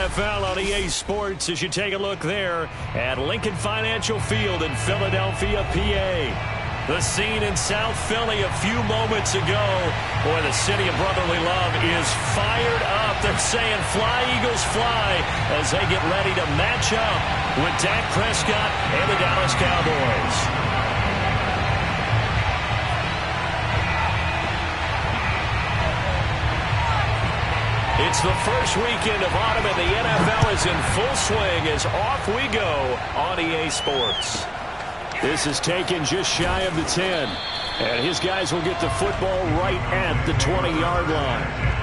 NFL on EA Sports as you take a look there at Lincoln Financial Field in Philadelphia, PA. The scene in South Philly a few moments ago. Boy, the city of brotherly love is fired up. They're saying, fly, Eagles, fly, as they get ready to match up with Dak Prescott and the Dallas Cowboys. It's the first weekend of autumn, and the NFL is in full swing as off we go on EA Sports. This is taken just shy of the 10, and his guys will get the football right at the 20-yard line.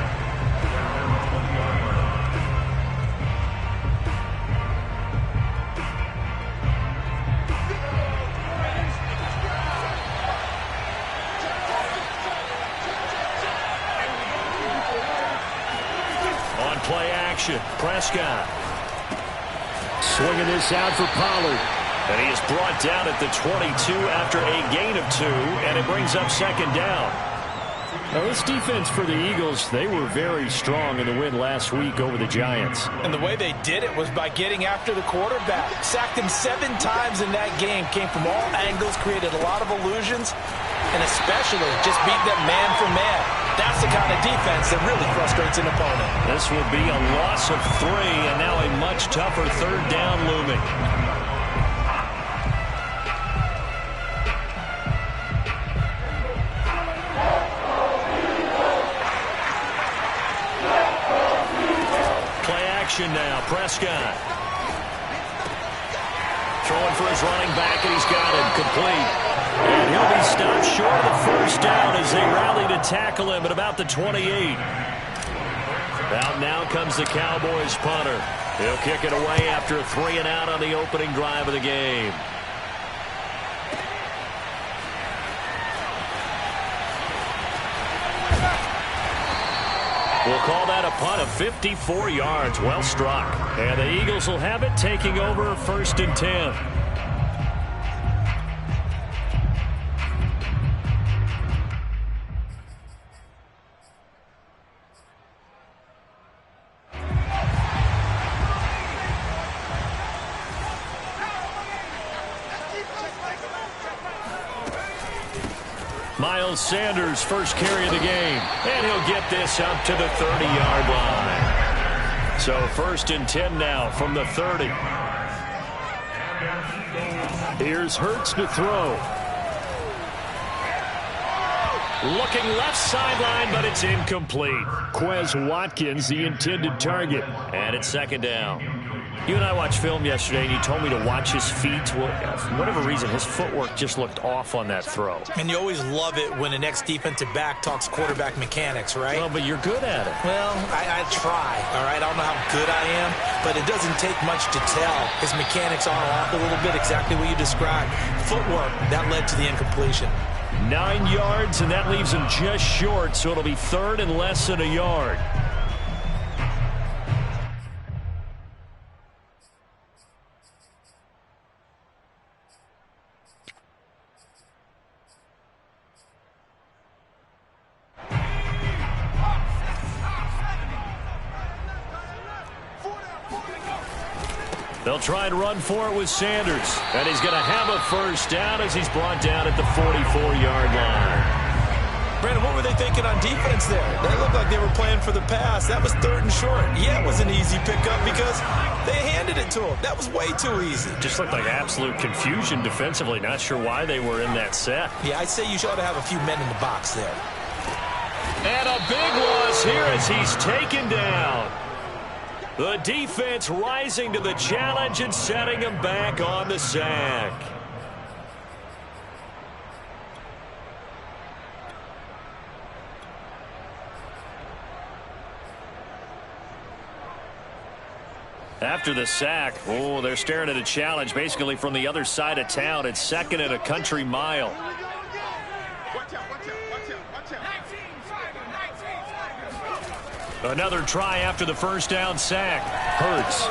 Prescott swinging this out for Pollard, and he is brought down at the 22 after a gain of 2, and it brings up second down. Now, this defense for the Eagles, they were very strong in the win last week over the Giants. And the way they did it was by getting after the quarterback. Sacked him 7 times in that game. Came from all angles, created a lot of illusions, and especially just beat them man for man. That's the kind of defense that really frustrates an opponent. This will be a loss of 3, and now a much tougher third down looming. Play action now. Prescott throwing for his running back, and he's got him complete. And he'll be stopped short of the first down as they rally to tackle him at about the 28. Out now comes the Cowboys punter. He'll kick it away after a 3-and-out on the opening drive of the game. We'll call that a punt of 54 yards. Well struck. And the Eagles will have it, taking over 1st and 10. Miles Sanders, first carry of the game, and he'll get this up to the 30-yard line. So 1st and 10 now from the 30. Here's Hurts to throw. Looking left sideline, but it's incomplete. Quez Watkins, the intended target, and it's 2nd down. You and I watched film yesterday, and you told me to watch his feet. Well, for whatever reason, his footwork just looked off on that throw. And you always love it when an ex-defensive back talks quarterback mechanics, right? Well, but you're good at it. Well, I try, all right? I don't know how good I am, but it doesn't take much to tell. His mechanics are off a little bit, exactly what you described. Footwork, that led to the incompletion. 9 yards, and that leaves him just short, so it'll be 3rd and less than a yard. They'll try and run for it with Sanders. And he's going to have a first down as he's brought down at the 44-yard line. Brandon, what were they thinking on defense there? They looked like they were playing for the pass. That was 3rd and short. Yeah, it was an easy pickup because they handed it to him. That was way too easy. Just looked like absolute confusion defensively. Not sure why they were in that set. Yeah, I'd say you should have a few men in the box there. And a big loss here as he's taken down. The defense rising to the challenge and setting him back on the sack. After the sack, they're staring at a challenge basically from the other side of town. It's 2nd and a country mile. Another try after the first down sack. Hurts.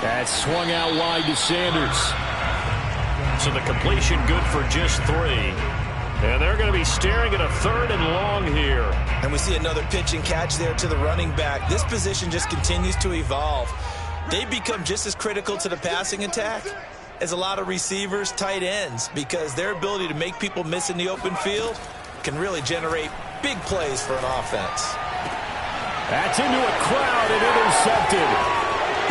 That swung out wide to Sanders. So the completion good for just 3. And they're going to be staring at a 3rd and long here. And we see another pitch and catch there to the running back. This position just continues to evolve. they become just as critical to the passing attack as a lot of receivers, tight ends, because their ability to make people miss in the open field can really generate big plays for an offense. That's into a crowd and intercepted.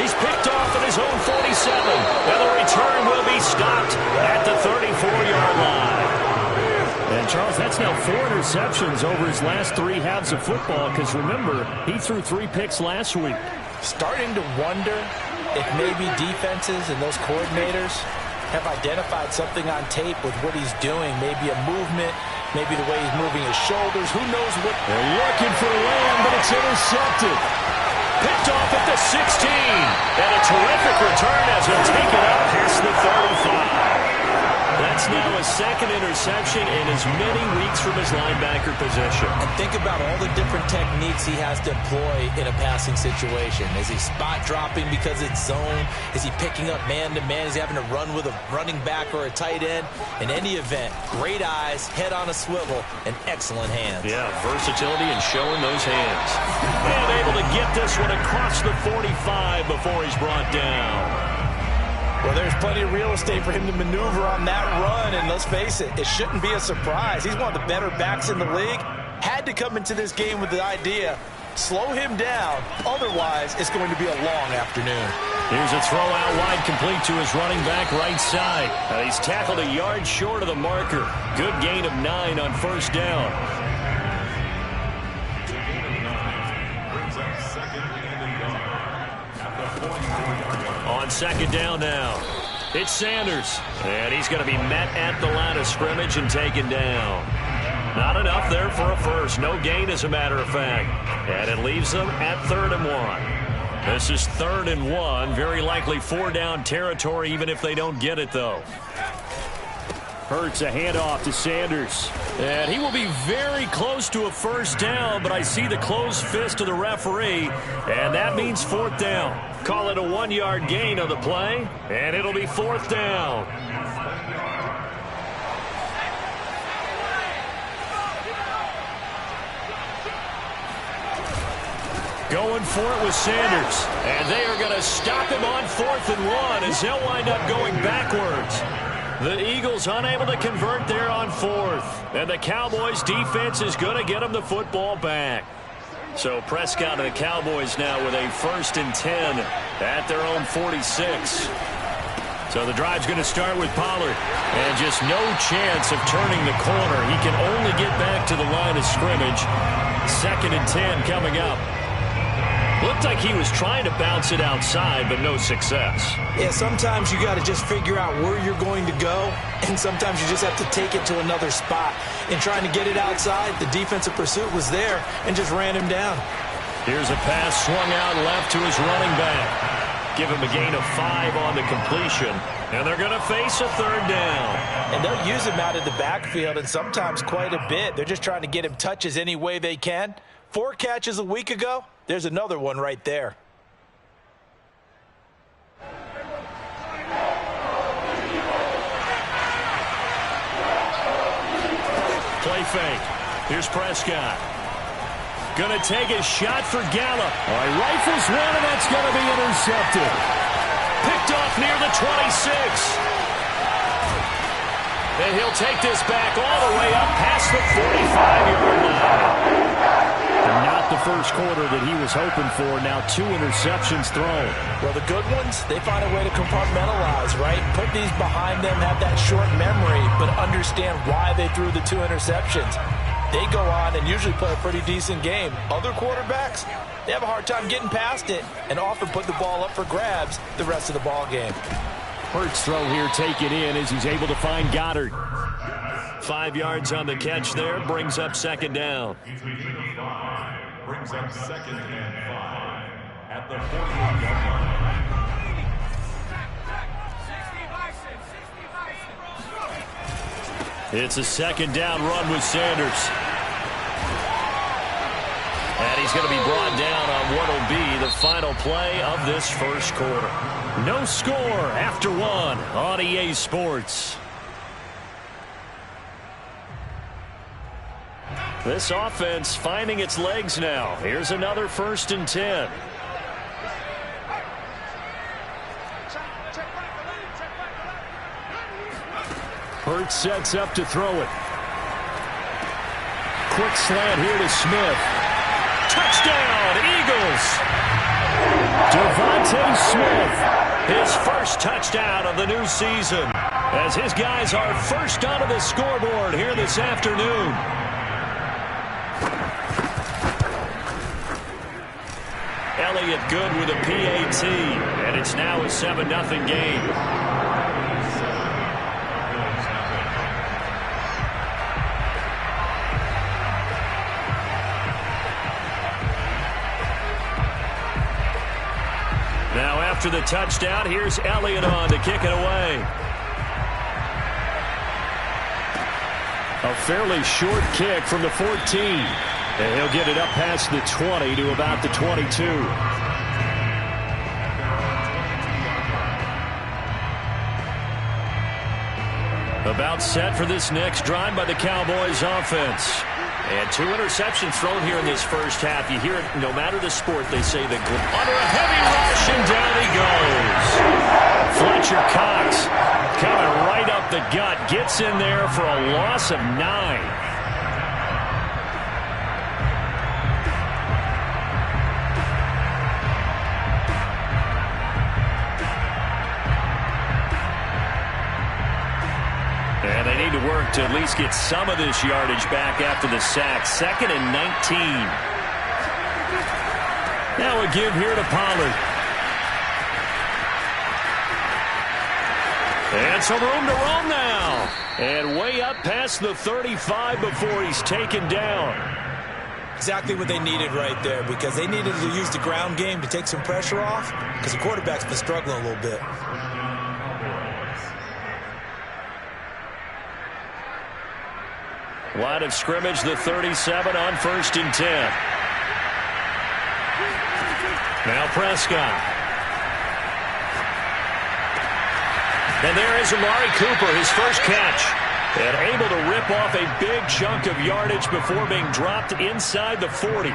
He's picked off at his own 47. And the return will be stopped at the 34-yard line. And, Charles, that's now 4 interceptions over his last 3 halves of football because, remember, he threw 3 picks last week. Starting to wonder if maybe defenses and those coordinators have identified something on tape with what he's doing, maybe a movement, maybe the way he's moving his shoulders. Who knows what? They're looking for Lamb, but it's intercepted. Picked off at the 16. And a terrific return as he'll take it up past the 35. That's now a second interception in as many weeks from his linebacker position. And think about all the different techniques he has to employ in a passing situation. Is he spot dropping because it's zone? Is he picking up man-to-man? Is he having to run with a running back or a tight end? In any event, great eyes, head on a swivel, and excellent hands. Yeah, versatility and showing those hands. And able to get this one across the 45 before he's brought down. Well, there's plenty of real estate for him to maneuver on that run, and let's face it, it shouldn't be a surprise. He's one of the better backs in the league. Had to come into this game with the idea, slow him down, otherwise it's going to be a long afternoon. Here's a throw out wide, complete to his running back right side. He's tackled a yard short of the marker. Good gain of 9 on first down. On second down now, it's Sanders. And he's going to be met at the line of scrimmage and taken down. Not enough there for a first. No gain, as a matter of fact. And it leaves them at 3rd and 1. This is 3rd and 1. Very likely 4-down territory, even if they don't get it, though. Hurts a handoff to Sanders. And he will be very close to a first down, but I see the closed fist of the referee, and that means 4th down. Call it a 1-yard gain on the play, and it'll be 4th down. Going for it with Sanders, and they are going to stop him on 4th and 1 as they'll wind up going backwards. The Eagles unable to convert there on 4th. And the Cowboys defense is going to get them the football back. So Prescott and the Cowboys now with a 1st and 10 at their own 46. So the drive's going to start with Pollard. And just no chance of turning the corner. He can only get back to the line of scrimmage. 2nd and 10 coming up. Looked like he was trying to bounce it outside, but no success. Yeah, sometimes you got to just figure out where you're going to go, and sometimes you just have to take it to another spot. In trying to get it outside, the defensive pursuit was there and just ran him down. Here's a pass swung out left to his running back. Give him a gain of 5 on the completion, and they're going to face a 3rd down. And they'll use him out of the backfield, and sometimes quite a bit. They're just trying to get him touches any way they can. 4 catches a week ago. There's another one right there. Play fake. Here's Prescott. Going to take a shot for Gallup. All right, rifles one, and that's going to be intercepted. Picked off near the 26. And he'll take this back all the way up past the 45-yard line. Not the first quarter that he was hoping for. Now 2 interceptions thrown. Well, the good ones, they find a way to compartmentalize, right? Put these behind them, have that short memory, but understand why they threw the 2 interceptions. They go on and usually play a pretty decent game. Other quarterbacks, they have a hard time getting past it and often put the ball up for grabs the rest of the ball game. Hurts throw here taken in as he's able to find Goddard. 5 yards on the catch there, brings up 2nd down. Brings up 2nd and 5 at the 48-yard line. It's a 2nd down run with Sanders. And he's going to be brought down on what will be the final play of this first quarter. No score after 1 on EA Sports. This offense finding its legs now. Here's another 1st and 10. Hurts sets up to throw it. Quick slant here to Smith. Touchdown, Eagles! Devontae Smith, his first touchdown of the new season, as his guys are first onto the scoreboard here this afternoon. Elliott good with a PAT, and it's now a 7-0 game. Now after the touchdown, here's Elliott on to kick it away. A fairly short kick from the 14. And he'll get it up past the 20 to about the 22. About set for this next drive by the Cowboys offense. And 2 interceptions thrown here in this first half. You hear it no matter the sport. They say the under a heavy rush, and down he goes. Fletcher Cox coming right up the gut. Gets in there for a loss of 9. And they need to work to at least get some of this yardage back after the sack. 2nd and 19. Now a give here to Pollard. And some room to roam now. And way up past the 35 before he's taken down. Exactly what they needed right there, because they needed to use the ground game to take some pressure off, because the quarterback's been struggling a little bit. Line of scrimmage, the 37 on 1st and 10. Now Prescott. And there is Amari Cooper, his first catch. And able to rip off a big chunk of yardage before being dropped inside the 40.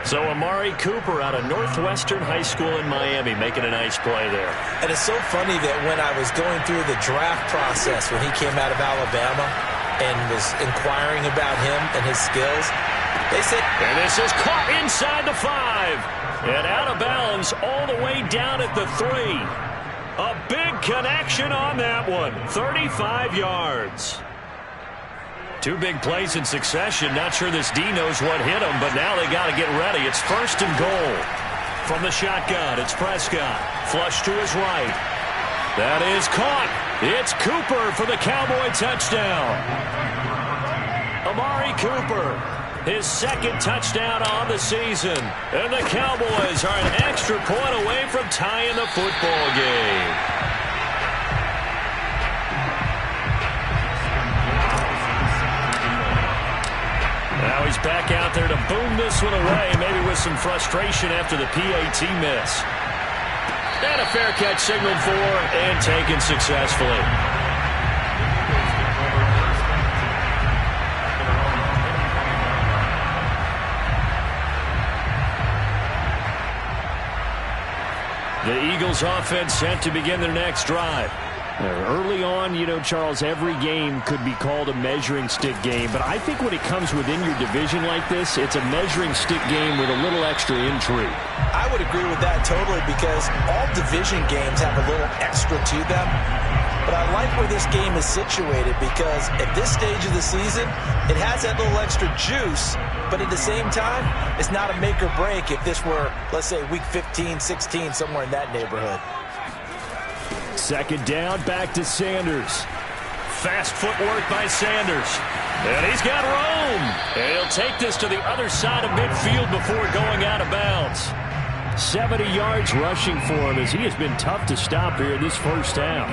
So Amari Cooper out of Northwestern High School in Miami making a nice play there. And it's so funny that when I was going through the draft process when he came out of Alabama and was inquiring about him and his skills, they said... And this is caught inside the 5. And out of bounds all the way down at the 3. A big connection on that one. 35 yards. 2 big plays in succession. Not sure this D knows what hit him, but now they got to get ready. It's 1st and goal. From the shotgun, it's Prescott. Flush to his right. That is caught. It's Cooper for the Cowboy touchdown. Amari Cooper, his 2nd touchdown on the season. And the Cowboys are an extra point away from tying the football game. Now he's back out there to boom this one away, maybe with some frustration after the PAT miss. And a fair catch signaled for and taken successfully. The Eagles offense set to begin their next drive. Early on, you know, Charles, every game could be called a measuring stick game. But I think when it comes within your division like this, it's a measuring stick game with a little extra intrigue. I would agree with that totally, because all division games have a little extra to them. But I like where this game is situated, because at this stage of the season, it has that little extra juice. But at the same time, it's not a make or break if this were, let's say, week 15, 16, somewhere in that neighborhood. 2nd down, back to Sanders. Fast footwork by Sanders. And he's got room. And he'll take this to the other side of midfield before going out of bounds. 70 yards rushing for him, as he has been tough to stop here in this first half.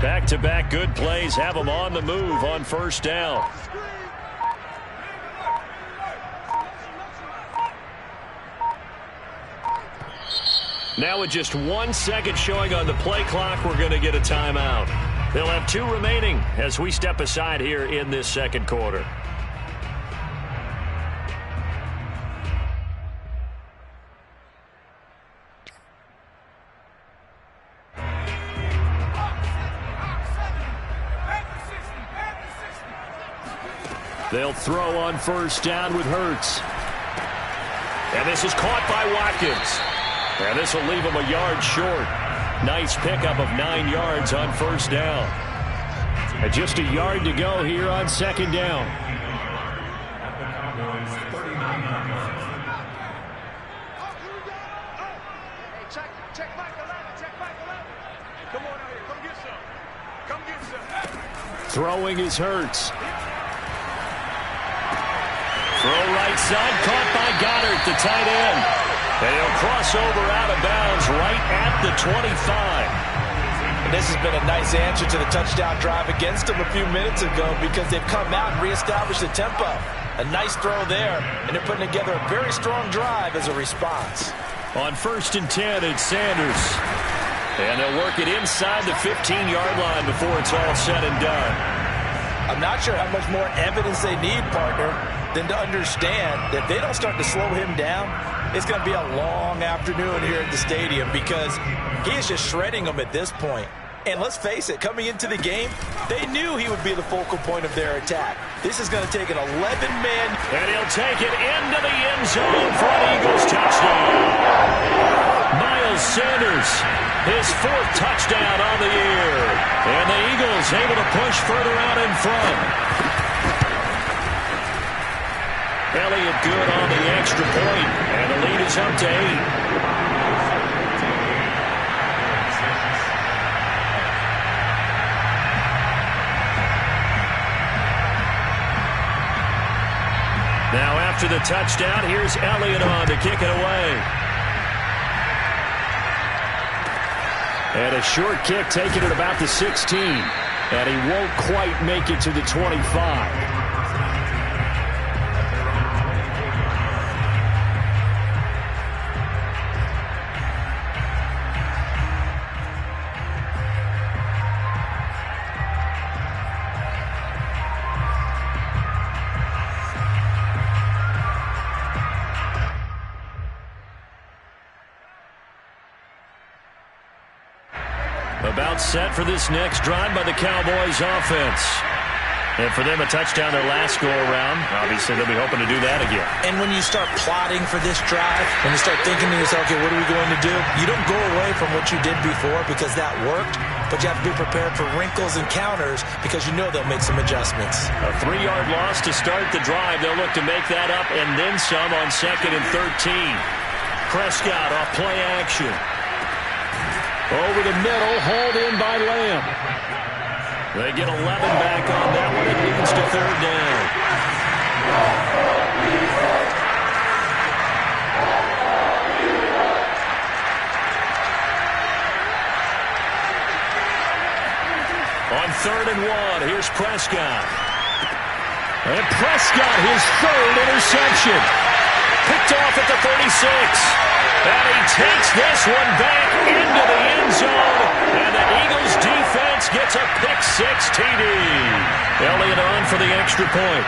Back-to-back good plays have them on the move on 1st down. Now with just 1 second showing on the play clock, we're going to get a timeout. They'll have 2 remaining as we step aside here in this second quarter. They'll throw on first down with Hurts. And this is caught by Watkins. And this will leave him a yard short. Nice pickup of 9 yards on first down. And just a yard to go here on second down. Check Michael Leonard. Check Michael Leonard. Come on out here. Come get some. Come get some. Throwing is Hurts. Throw right side, caught by Goddard, the tight end. And he'll cross over out of bounds right at the 25. And this has been a nice answer to the touchdown drive against them a few minutes ago because they've come out and reestablished the tempo. A nice throw there, and they're putting together a very strong drive as a response. On first and 10, it's Sanders. And they'll work it inside the 15-yard line before it's all said and done. I'm not sure how much more evidence they need, partner, than to understand that if they don't start to slow him down, it's going to be a long afternoon here at the stadium because he is just shredding them at this point. And let's face it, coming into the game, they knew he would be the focal point of their attack. This is going to take an 11-man. And he'll take it into the end zone for an Eagles touchdown. Miles Sanders, his 4th touchdown on the year. And the Eagles able to push further out in front. Elliott good on the extra point, and the lead is up to 8. Now after the touchdown, here's Elliott on to kick it away. And a short kick taken at about the 16. And he won't quite make it to the 25. About set for this next drive by the Cowboys offense. And for them, a touchdown their last go-around. Obviously, they'll be hoping to do that again. And when you start plotting for this drive, when you start thinking to yourself, okay, what are we going to do? You don't go away from what you did before because that worked, but you have to be prepared for wrinkles and counters because you know they'll make some adjustments. A 3-yard loss to start the drive. They'll look to make that up and then some on 2nd and 13. Prescott off play action. Over the middle, hauled in by Lamb. They get 11 back on that one. It leads to 3rd down. On 3rd and 1, here's Prescott. And Prescott, his 3rd interception. Picked off at the 36. And he takes this one back into the end zone. And the Eagles defense gets a pick-6 TD. Elliott on for the extra point.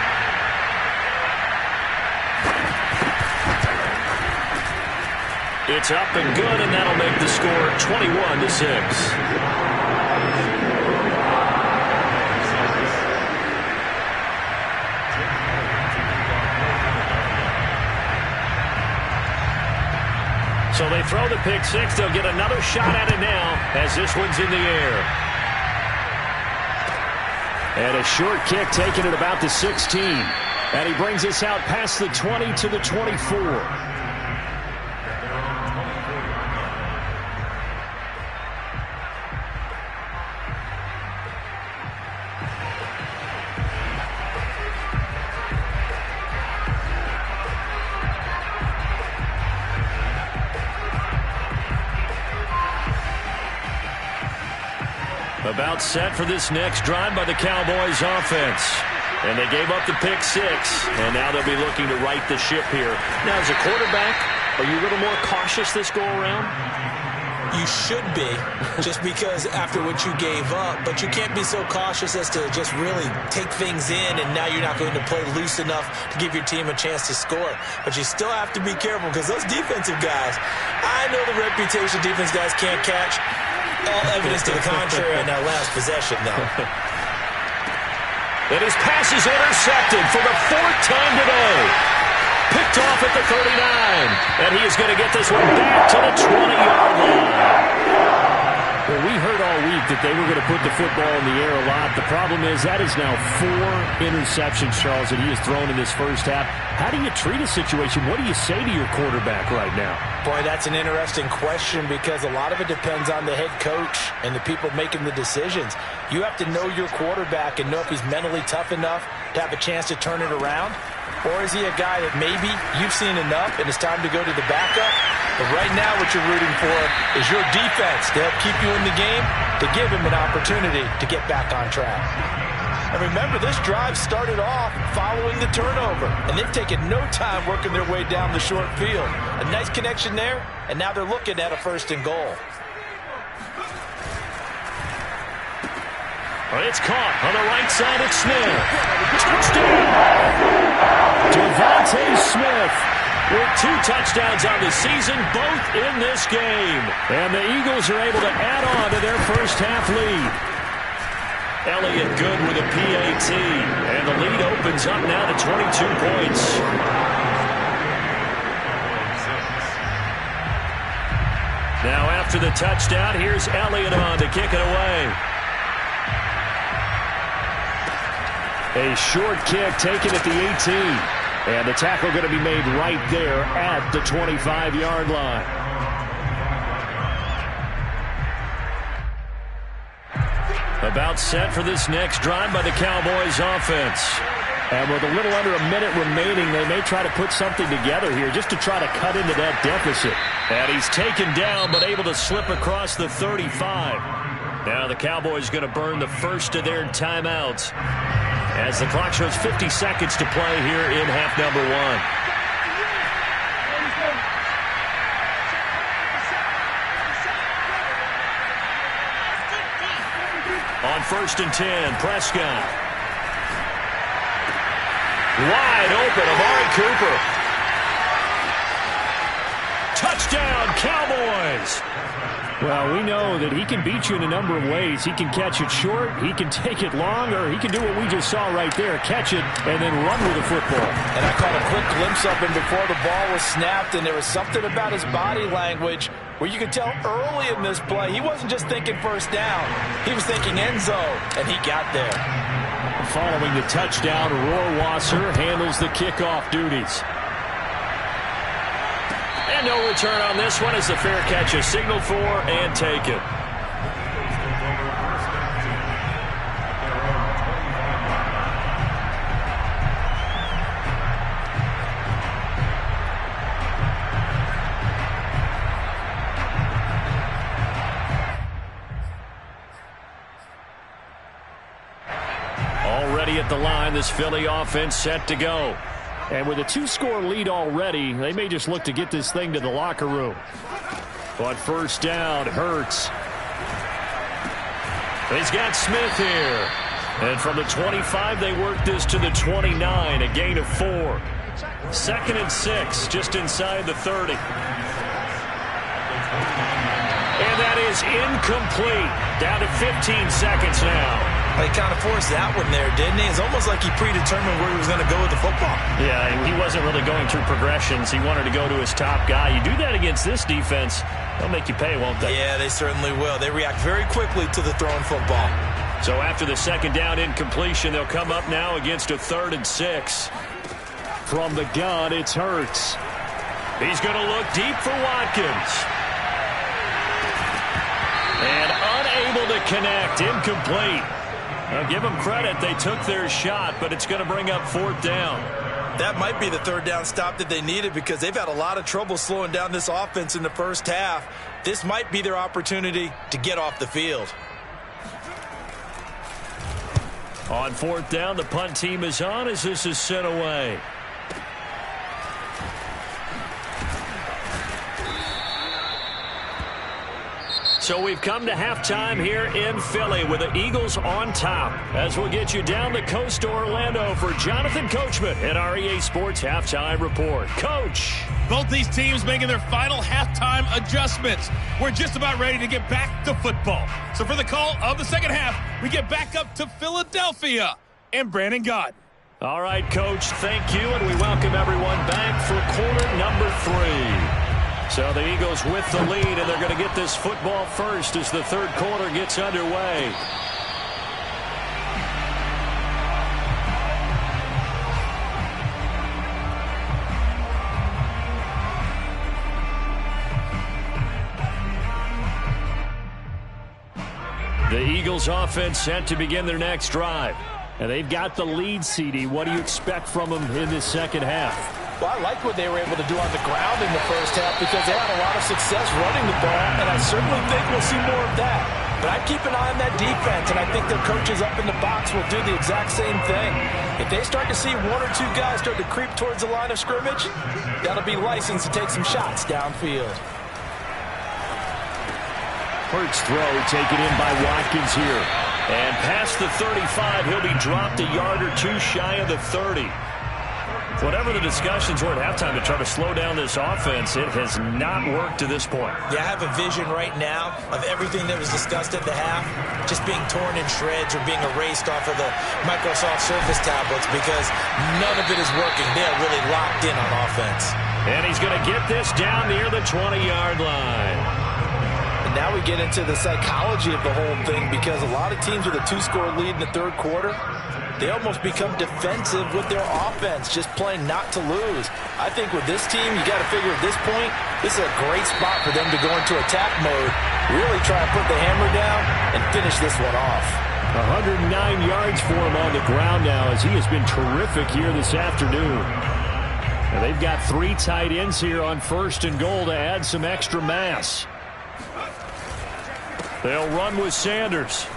It's up and good, and that'll make the score 21-6. So they throw the pick-6. They'll get another shot at it now as this one's in the air. And a short kick taken at about the 16. And he brings us out past the 20 to the 24. About set for this next drive by the Cowboys offense. And they gave up the pick-6, and now they'll be looking to right the ship here. Now, as a quarterback, Are you a little more cautious this go-around? You should be, just because after what you gave up, but you can't be so cautious as to just really take things in, and now you're not going to play loose enough to give your team a chance to score. But you still have to be careful, because those defensive guys, I know the reputation defense guys can't catch. All evidence to the contrary on that last possession, though. And his pass is intercepted for the 4th time today. Picked off at the 39. And he is going to get this one back to the 20-yard line. Well, we heard all week that they were going to put the football in the air a lot. The problem is that is now 4 interceptions, Charles, that he has thrown in this first half. How do you treat a situation? What do you say to your quarterback right now? Boy, that's an interesting question, because a lot of it depends on the head coach and the people making the decisions. You have to know your quarterback and know if he's mentally tough enough to have a chance to turn it around. Or is he a guy that maybe you've seen enough and it's time to go to the backup? But right now what you're rooting for is your defense to help keep you in the game, to give him an opportunity to get back on track. And remember, this drive started off following the turnover, and they've taken no time working their way down the short field. A nice connection there, and now they're looking at a 1st and goal. It's caught on the right side of Smith. Touchdown! Devontae Smith with 2 touchdowns on the season, both in this game. And the Eagles are able to add on to their first half lead. Elliott good with a PAT. And the lead opens up now to 22 points. Now after the touchdown, here's Elliott on to kick it away. A short kick taken at the 18. And the tackle going to be made right there at the 25-yard line. About set for this next drive by the Cowboys offense. And with a little under a minute remaining, they may try to put something together here just to try to cut into that deficit. And he's taken down but able to slip across the 35. Now the Cowboys going to burn the first of their timeouts, as the clock shows 50 seconds to play here in half number 1. On 1st and 10, Prescott. Wide open, Amari Cooper. Touchdown, Cowboys! Well, we know that he can beat you in a number of ways. He can catch it short, he can take it long, or he can do what we just saw right there, catch it and then run with the football. And I caught a quick glimpse of him before the ball was snapped, and there was something about his body language where you could tell early in this play he wasn't just thinking 1st down. He was thinking end zone, and he got there. Following the touchdown, Rohrwasser handles the kickoff duties. And no return on this one as the fair catch is signaled for and taken. Already at the line, this Philly offense set to go. And with a 2-score lead already, they may just look to get this thing to the locker room. But 1st down, Hurts. He's got Smith here. And from the 25, they work this to the 29, a gain of 4. 2nd and 6, just inside the 30. And that is incomplete. Down to 15 seconds now. He kind of forced that one there, didn't he? It's almost like he predetermined where he was going to go with the football. Yeah, he wasn't really going through progressions. He wanted to go to his top guy. You do that against this defense, they'll make you pay, won't they? Yeah, they certainly will. They react very quickly to the throwing football. So after the 2nd down incompletion, they'll come up now against a 3rd and 6. From the gun, it's Hurts. He's going to look deep for Watkins. And unable to connect, incomplete. Now, give them credit. They took their shot, but it's going to bring up 4th down. That might be the 3rd down stop that they needed, because they've had a lot of trouble slowing down this offense in the first half. This might be their opportunity to get off the field. On 4th down, the punt team is on as this is sent away. So we've come to halftime here in Philly with the Eagles on top. As we'll get you down the coast to Orlando for Jonathan Coachman at our EA Sports Halftime Report. Coach. Both these teams making their final halftime adjustments. We're just about ready to get back to football. So for the call of the second half, we get back up to Philadelphia and Brandon Gaudin. All right, Coach, thank you, and we welcome everyone back for quarter number 3. So the Eagles with the lead, and they're going to get this football first as the third quarter gets underway. The Eagles offense set to begin their next drive. And they've got the lead, CD. What do you expect from them in this second half? Well, I like what they were able to do on the ground in the first half because they had a lot of success running the ball, and I certainly think we'll see more of that. But I'd keep an eye on that defense, and I think their coaches up in the box will do the exact same thing. If they start to see one or two guys start to creep towards the line of scrimmage, that'll be licensed to take some shots downfield. Hurts throw taken in by Watkins here. And past the 35, he'll be dropped a yard or two shy of the 30. Whatever the discussions were at halftime to try to slow down this offense, it has not worked to this point. Yeah, I have a vision right now of everything that was discussed at the half just being torn in shreds or being erased off of the Microsoft Surface tablets because none of it is working. They are really locked in on offense. And he's going to get this down near the 20-yard line. And now we get into the psychology of the whole thing because a lot of teams with a 2-score lead in the third quarter, they almost become defensive with their offense, just playing not to lose. I think with this team, you got to figure at this point, this is a great spot for them to go into attack mode, really try to put the hammer down and finish this one off. 109 yards for him on the ground now as he has been terrific here this afternoon. And they've got 3 tight ends here on 1st and goal to add some extra mass. They'll run with Sanders.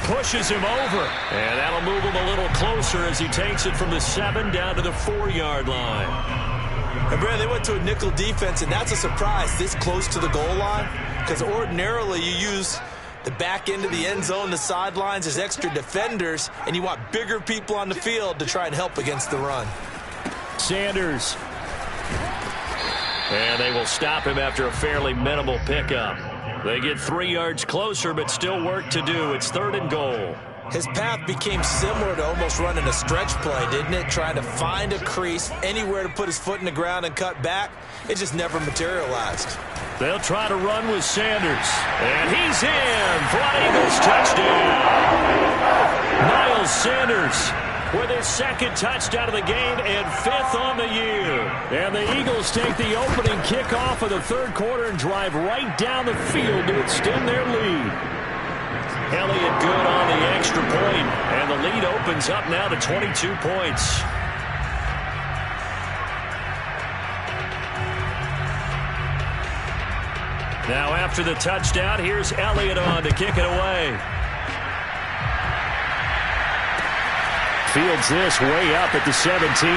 Pushes him over. And that'll move him a little closer as he takes it from the 7 down to the 4-yard line. And Brad, they went to a nickel defense, and that's a surprise this close to the goal line because ordinarily you use the back end of the end zone, the sidelines as extra defenders, and you want bigger people on the field to try and help against the run. Sanders. And they will stop him after a fairly minimal pickup. They get 3 yards closer, but still work to do. It's 3rd and goal. His path became similar to almost running a stretch play, didn't it? Trying to find a crease, anywhere to put his foot in the ground and cut back. It just never materialized. They'll try to run with Sanders. And he's in for an Eagles touchdown. Miles Sanders with his 2nd touchdown of the game and 5th on the year. And the Eagles take the opening kickoff of the third quarter and drive right down the field to extend their lead. Elliott good on the extra point, and the lead opens up now to 22 points. Now after the touchdown, here's Elliott on to kick it away. Fields this way up at the 17.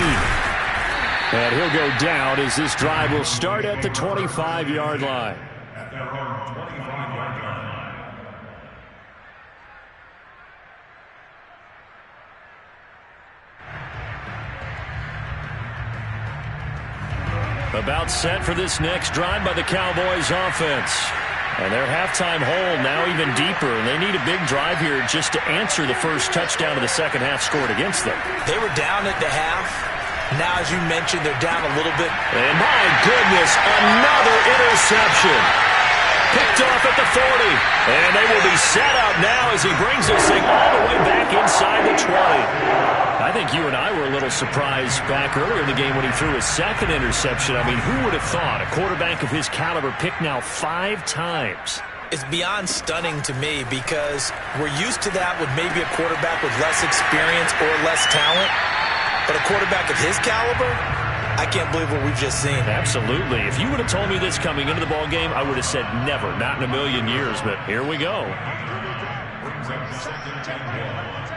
And he'll go down as this drive will start at the 25-yard line. At their own 25-yard line. About set for this next drive by the Cowboys offense. And their halftime hole now even deeper, and they need a big drive here just to answer the first touchdown of the second half scored against them. They were down at the half. Now, as you mentioned, they're down a little bit. And my goodness, another interception. Picked off at the 40. And they will be set up now as he brings this thing all the way back inside the 20. I think you and I were a little surprised back earlier in the game when he threw his 2nd interception. I mean, who would have thought a quarterback of his caliber picked now 5 times? It's beyond stunning to me because we're used to that with maybe a quarterback with less experience or less talent. But a quarterback of his caliber, I can't believe what we've just seen. Absolutely. If you would have told me this coming into the ball game, I would have said never, not in a million years. But here we go. Brings up 2nd and 1.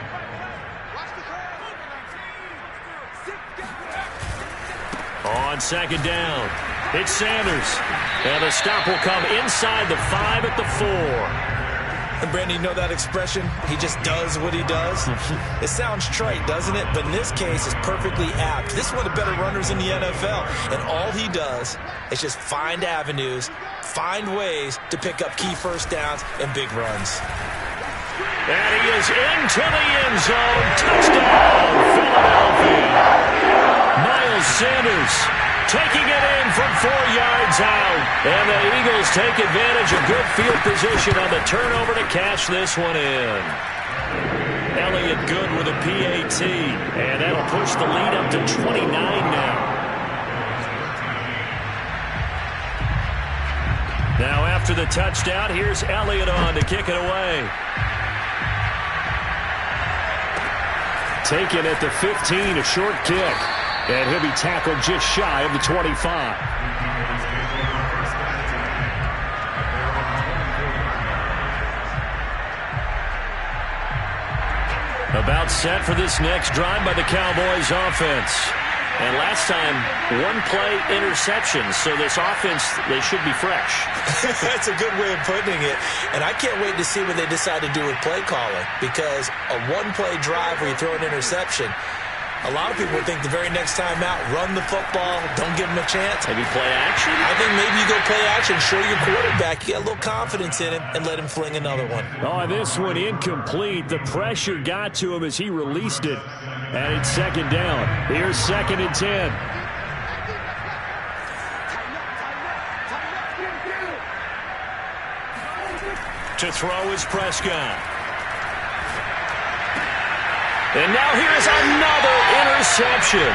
On 2nd down. It's Sanders. And the stop will come inside the 5 at the 4. And Brandon, you know that expression? He just does what he does. It sounds trite, doesn't it? But in this case, it's perfectly apt. This is one of the better runners in the NFL. And all he does is just find avenues, find ways to pick up key first downs and big runs. And he is into the end zone. Touchdown, Philadelphia. Miles Sanders taking it in from 4 yards out. And the Eagles take advantage of good field position on the turnover to cash this one in. Elliott good with a PAT. And that'll push the lead up to 29 now. Now after the touchdown, here's Elliott on to kick it away. Taken at the 15, a short kick. And he'll be tackled just shy of the 25. About set for this next drive by the Cowboys offense. And last time, 1-play interception. So this offense, they should be fresh. That's a good way of putting it. And I can't wait to see what they decide to do with play calling. Because a 1-play drive where you throw an interception, a lot of people would think the very next time out, run the football, don't give him a chance. Maybe play action? I think maybe you go play action, show your quarterback, you get a little confidence in him, and let him fling another one. Oh, this one incomplete. The pressure got to him as he released it. And it's second down. Here's 2nd and 10. To throw is Prescott. And now here's another interception.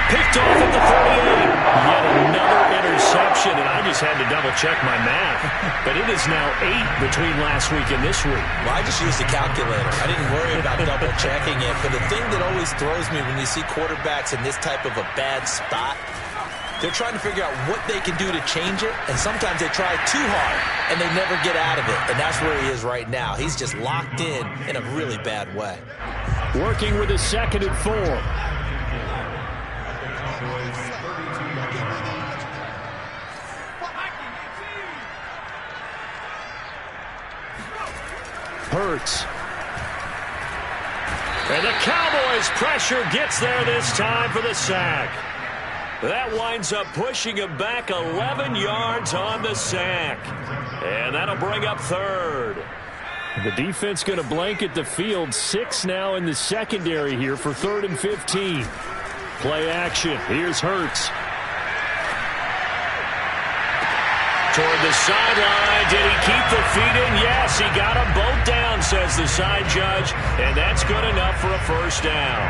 Picked off at the 38. Yet another interception, and I just had to double-check my math. But it is now 8 between last week and this week. Well, I just used a calculator. I didn't worry about double-checking it. But the thing that always throws me when you see quarterbacks in this type of a bad spot, they're trying to figure out what they can do to change it, and sometimes they try too hard, and they never get out of it. And that's where he is right now. He's just locked in a really bad way. Working with a 2nd and 4. Hurts. And the Cowboys' pressure gets there this time for the sack. That winds up pushing him back 11 yards on the sack. And that'll bring up 3rd. The defense going to blanket the field. 6 now in the secondary here for 3rd and 15. Play action. Here's Hurts. Toward the sideline. Did he keep the feet in? Yes, he got them both down, says the side judge. And that's good enough for a first down.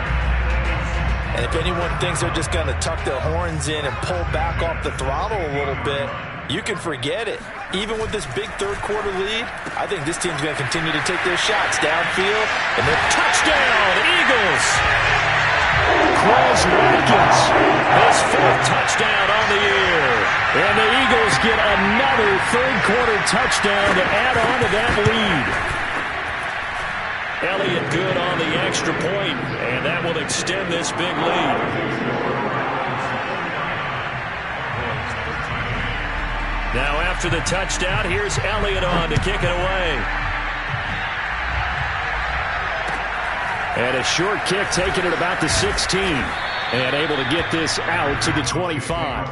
And if anyone thinks they're just going to tuck their horns in and pull back off the throttle a little bit, you can forget it. Even with this big third-quarter lead, I think this team's going to continue to take their shots downfield. And they're touchdown, Eagles! Quez Watkins, his 4th touchdown on the year. And the Eagles get another third-quarter touchdown to add on to that lead. Elliott good on the extra point, and that will extend this big lead. Now after the touchdown, here's Elliott on to kick it away. And a short kick taken at about the 16. And able to get this out to the 25.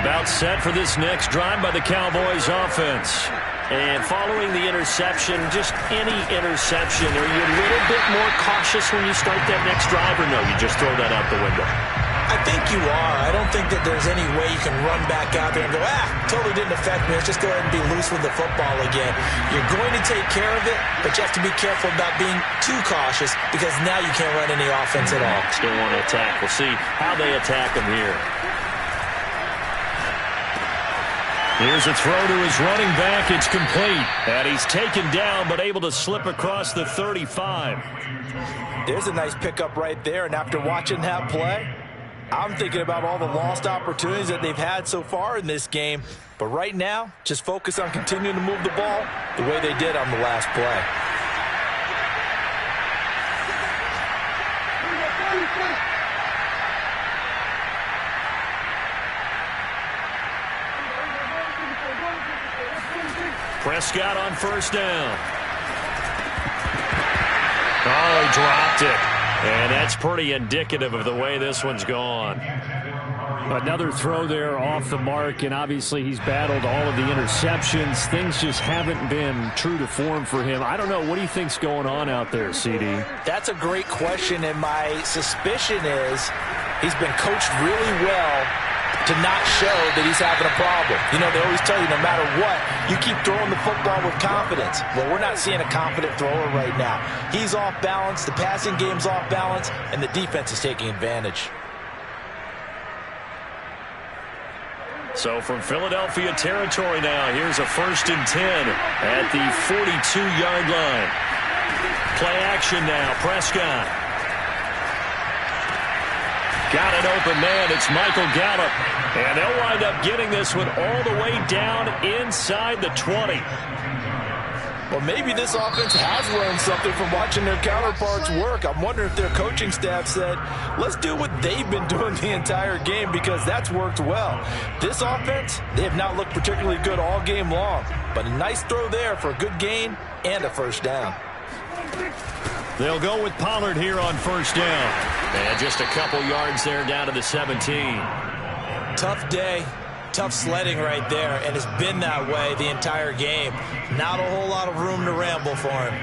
About set for this next drive by the Cowboys offense. And following the interception, just any interception, are you a little bit more cautious when you start that next drive, or no, you just throw that out the window? I think you are. I don't think that there's any way you can run back out there and go, totally didn't affect me. Let's just go ahead and be loose with the football again. You're going to take care of it, but you have to be careful about being too cautious because now you can't run any offense at all. Still want to attack. We'll see how they attack them here. Here's a throw to his running back. It's complete. And he's taken down but able to slip across the 35. There's a nice pickup right there. And after watching that play, I'm thinking about all the lost opportunities that they've had so far in this game. But right now, just focus on continuing to move the ball the way they did on the last play. Prescott on first down. Oh, he dropped it. And that's pretty indicative of the way this one's gone. Another throw there off the mark, and obviously he's battled all of the interceptions. Things just haven't been true to form for him. I don't know. What do you think's going on out there, CD? That's a great question, and my suspicion is he's been coached really well to not show that he's having a problem. You know, they always tell you no matter what, you keep throwing the football with confidence. Well, we're not seeing a confident thrower right now. He's off balance, the passing game's off balance, and the defense is taking advantage. So from Philadelphia territory now, here's a 1st and 10 at the 42-yard line. Play action now, Prescott. Got an open man, it's Michael Gallup. And they'll wind up getting this one all the way down inside the 20. Well, maybe this offense has learned something from watching their counterparts work. I'm wondering if their coaching staff said, let's do what they've been doing the entire game, because that's worked well. This offense, they have not looked particularly good all game long, but a nice throw there for a good gain and a first down. They'll go with Pollard here on first down. And just a couple yards there down to the 17. Tough day. Tough sledding right there, and it's been that way the entire game. Not a whole lot of room to ramble for him.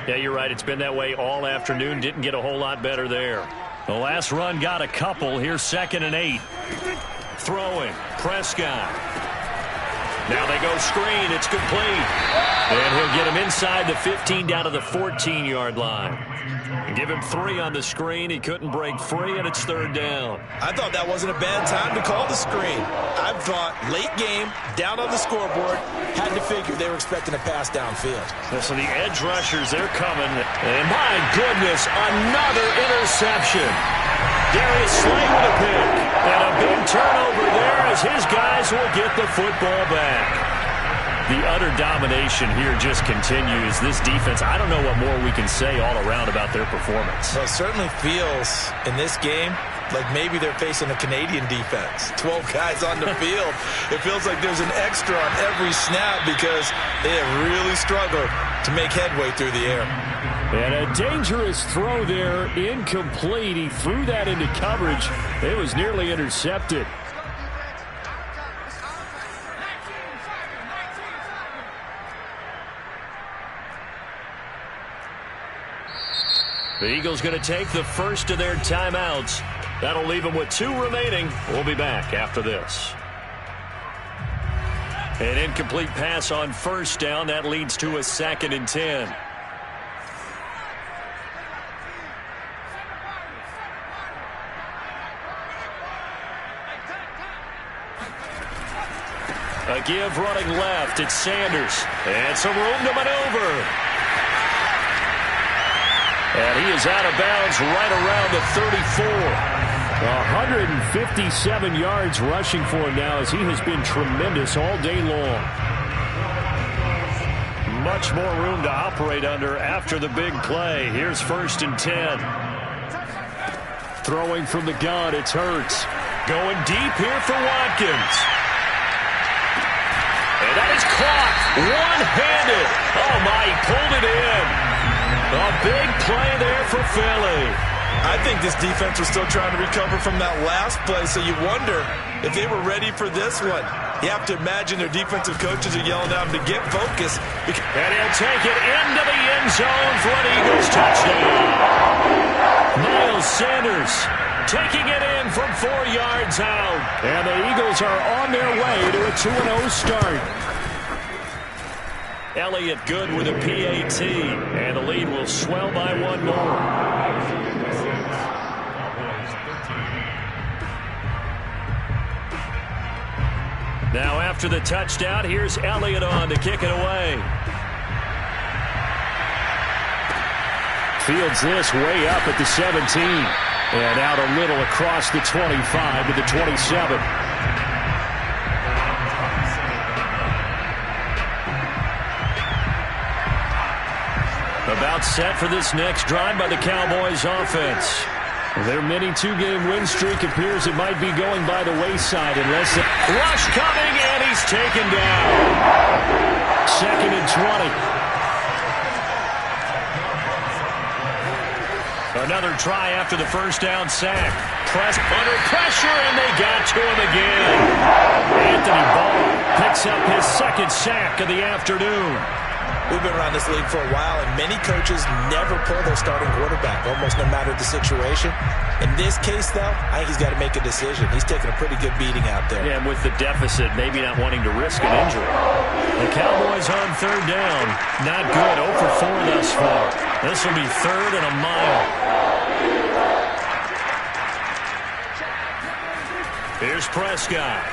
Yeah, you're right. It's been that way all afternoon. Didn't get a whole lot better there. The last run got a couple. Here's 2nd and 8. Throwing. Prescott. Now they go screen. It's complete. And he'll get him inside the 15 down to the 14-yard line. Give him 3 on the screen. He couldn't break free, and it's 3rd down. I thought that wasn't a bad time to call the screen. I thought late game, down on the scoreboard, had to figure they were expecting a pass downfield. So the edge rushers, they're coming. And my goodness, another interception. Darius Slay with a pick. And a big turnover there as his guys will get the football back. The utter domination here just continues. This defense, I don't know what more we can say all around about their performance. Well, it certainly feels in this game like maybe they're facing a Canadian defense. 12 guys on the field. It feels like there's an extra on every snap because they have really struggled to make headway through the air. And a dangerous throw there, incomplete. He threw that into coverage. It was nearly intercepted. The Eagles going to take the first of their timeouts. That'll leave them with 2 remaining. We'll be back after this. An incomplete pass on first down. That leads to a 2nd and 10. A give running left. It's Sanders. And some room to maneuver. And he is out of bounds right around the 34. 157 yards rushing for him now as he has been tremendous all day long. Much more room to operate under after the big play. Here's 1st and 10. Throwing from the gun, it's Hurts. Going deep here for Watkins. And that is caught one-handed. Oh, my, he pulled it in. A big play there for Philly. I think this defense was still trying to recover from that last play, so you wonder if they were ready for this one. You have to imagine their defensive coaches are yelling at them to get focused. And he'll take it into the end zone for an Eagles touchdown. Miles Sanders taking it in from 4 yards out. And the Eagles are on their way to a 2-0 start. Elliott good with a PAT, and the lead will swell by 1 more. Now after the touchdown, here's Elliott on to kick it away. Fields this way up at the 17. And out a little across the 25 to the 27. About set for this next drive by the Cowboys offense. Their mini 2-game win streak appears it might be going by the wayside unless the rush coming, and he's taken down. 2nd and 20. Another try after the first down sack. Press under pressure, and they got to him again. Anthony Barr picks up his 2nd sack of the afternoon. We've been around this league for a while, and many coaches never pull their starting quarterback, almost no matter the situation. In this case, though, I think he's got to make a decision. He's taking a pretty good beating out there. Yeah, and with the deficit, maybe not wanting to risk an injury. The Cowboys on 3rd down. Not good. 0 for 4 thus far. This will be 3rd and a mile. Here's Prescott.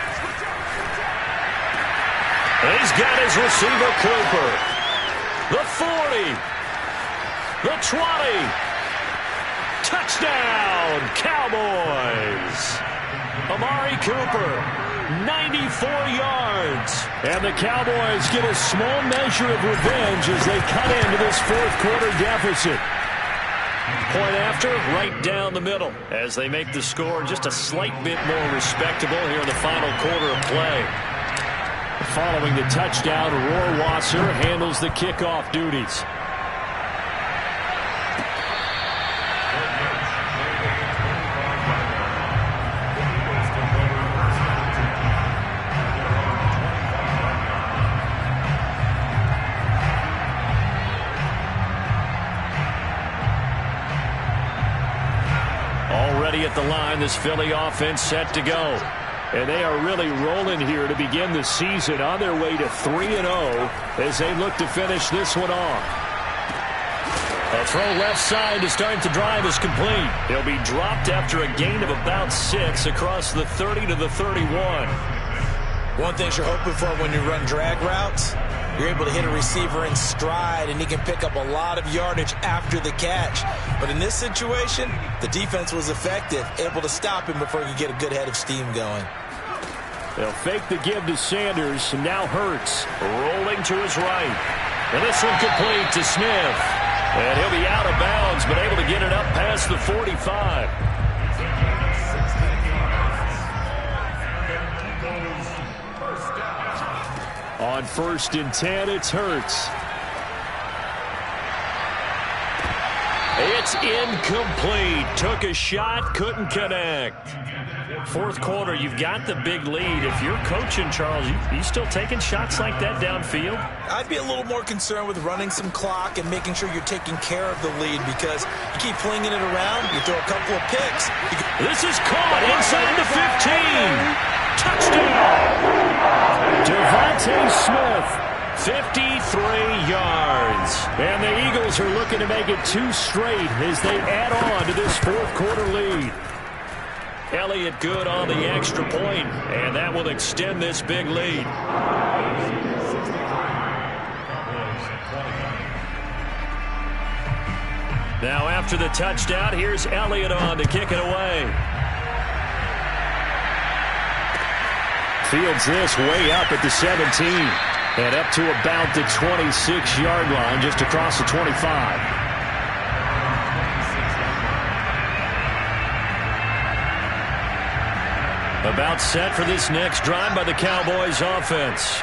He's got his receiver, Cooper. The 40. The 20. Touchdown, Cowboys. Amari Cooper, 94 yards. And the Cowboys get a small measure of revenge as they cut into this 4th quarter deficit. Point after, right down the middle, as they make the score just a slight bit more respectable here in the final quarter of play. Following the touchdown, Rohrwasser handles the kickoff duties. Already at the line, this Philly offense set to go. And they are really rolling here to begin the season, on their way to 3-0 as they look to finish this one off. A throw left side to start the drive is complete. He'll be dropped after a gain of about 6 across the 30 to the 31. One thing you're hoping for when you run drag routes, you're able to hit a receiver in stride, and he can pick up a lot of yardage after the catch. But in this situation, the defense was effective, able to stop him before he could get a good head of steam going. They'll fake the give to Sanders, and now Hurts. Rolling to his right. And this one complete to Smith. And he'll be out of bounds, but able to get it up past the 45. On 1st and 10, it's Hurts. It's incomplete. Took a shot, couldn't connect. 4th quarter, you've got the big lead. If you're coaching, Charles, you still taking shots like that downfield? I'd be a little more concerned with running some clock and making sure you're taking care of the lead, because you keep flinging it around, you throw a couple of picks. This is caught inside the 15. Touchdown! Devontae Smith, 53 yards. And the Eagles are looking to make it 2 straight as they add on to this 4th quarter lead. Elliott good on the extra point, and that will extend this big lead. Now after the touchdown, here's Elliott on to kick it away. Fields this way up at the 17. And up to about the 26-yard line, just across the 25. About set for this next drive by the Cowboys offense.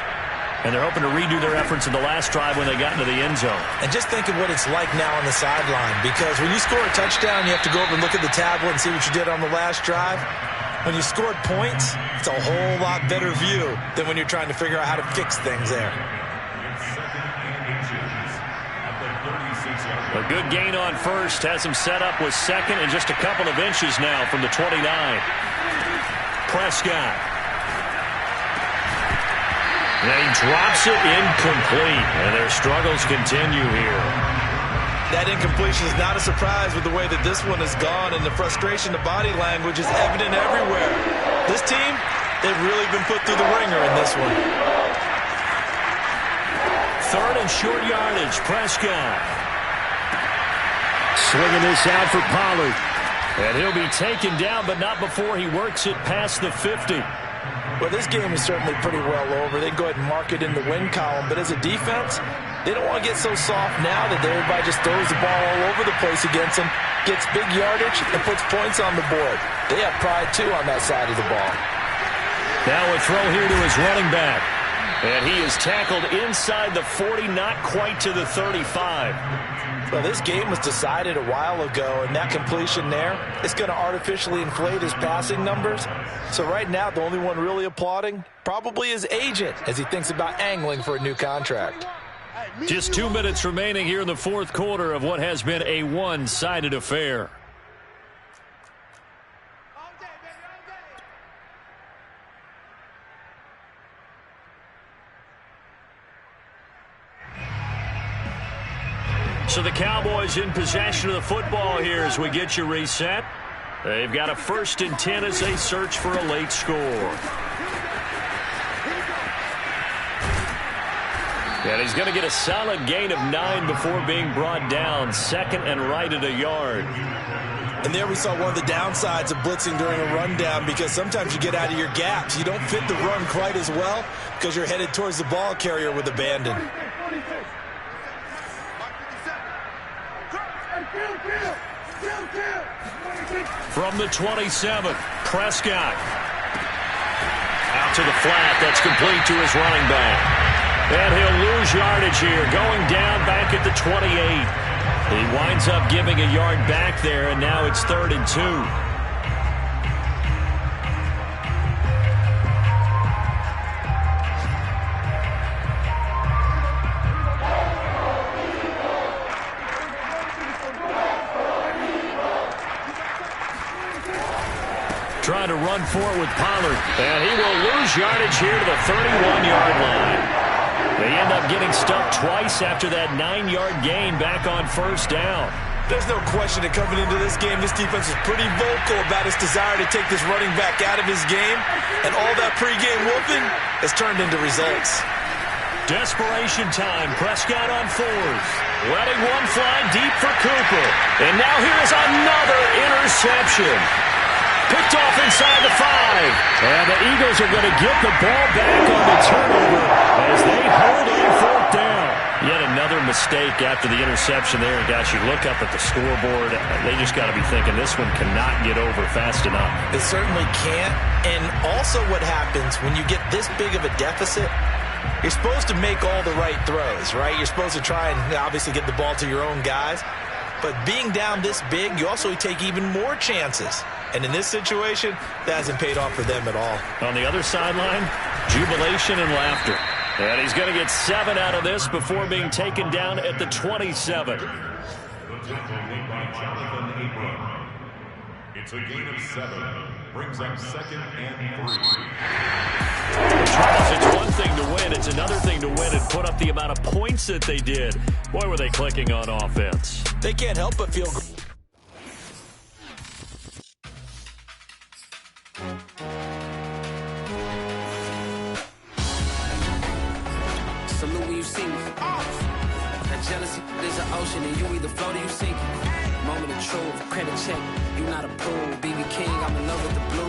And they're hoping to redo their efforts in the last drive when they got into the end zone. And just think of what it's like now on the sideline, because when you score a touchdown, you have to go over and look at the tablet and see what you did on the last drive. When you scored points, it's a whole lot better view than when you're trying to figure out how to fix things there. A good gain on first has him set up with second and just a couple of inches now from the 29. Prescott. And he drops it incomplete, and their struggles continue here. That incompletion is not a surprise with the way that this one has gone, and the frustration, the body language is evident everywhere. This team, they've really been put through the ringer in this one. 3rd and short yardage, Prescott. Swinging this out for Pollard. And he'll be taken down, but not before he works it past the 50. Well, this game is certainly pretty well over. They go ahead and mark it in the win column, but as a defense, They don't want to get so soft now that everybody just throws the ball all over the place against them, gets big yardage, and puts points on the board. They have pride, too, on that side of the ball. Now a throw here to his running back. And he is tackled inside the 40, not quite to the 35. Well, this game was decided a while ago, and that completion there, it's going to artificially inflate his passing numbers. So right now, the only one really applauding probably his agent as he thinks about angling for a new contract. Just 2 minutes remaining here in the fourth quarter of what has been a one-sided affair. So the Cowboys in possession of the football here as we get you reset. They've got a 1st and 10 as they search for a late score. And he's going to get a solid gain of 9 before being brought down. 2nd and right at a yard. And there we saw one of the downsides of blitzing during a rundown, because sometimes you get out of your gaps. You don't fit the run quite as well because you're headed towards the ball carrier with abandon. From the 27, Prescott. Out to the flat. That's complete to his running back. And he'll lose yardage here, going down back at the 28. He winds up giving a yard back there, and now it's 3rd and 2. Trying to run forward with Pollard. And he will lose yardage here to the 31-yard line. They end up getting stuck twice after that 9-yard gain back on 1st down. There's no question that coming into this game, this defense is pretty vocal about its desire to take this running back out of his game. And all that pregame whooping has turned into results. Desperation time. Prescott on 4th. Letting one fly deep for Cooper. And now here is another interception. Picked off inside the 5. And the Eagles are going to get the ball back on the turnover as they hold on 4th down. Yet another mistake after the interception there. And guys, you look up at the scoreboard, they just got to be thinking this one cannot get over fast enough. It certainly can't. And also what happens when you get this big of a deficit, you're supposed to make all the right throws, right? You're supposed to try and obviously get the ball to your own guys. But being down this big, you also take even more chances. And in this situation, that hasn't paid off for them at all. On the other sideline, jubilation and laughter. And he's going to get 7 out of this before being taken down at the 27. The tackle made by Jonathan Abram. It's a gain of 7. Brings up 2nd and 3. Charles, it's one thing to win. It's another thing to win and put up the amount of points that they did. Boy, were they clicking on offense. They can't help but feel great. Salute when you see me. That jealousy is an ocean, and you either float or you sink. Moment of truth, credit check. You not approved. BB King, I'm in love with the blues.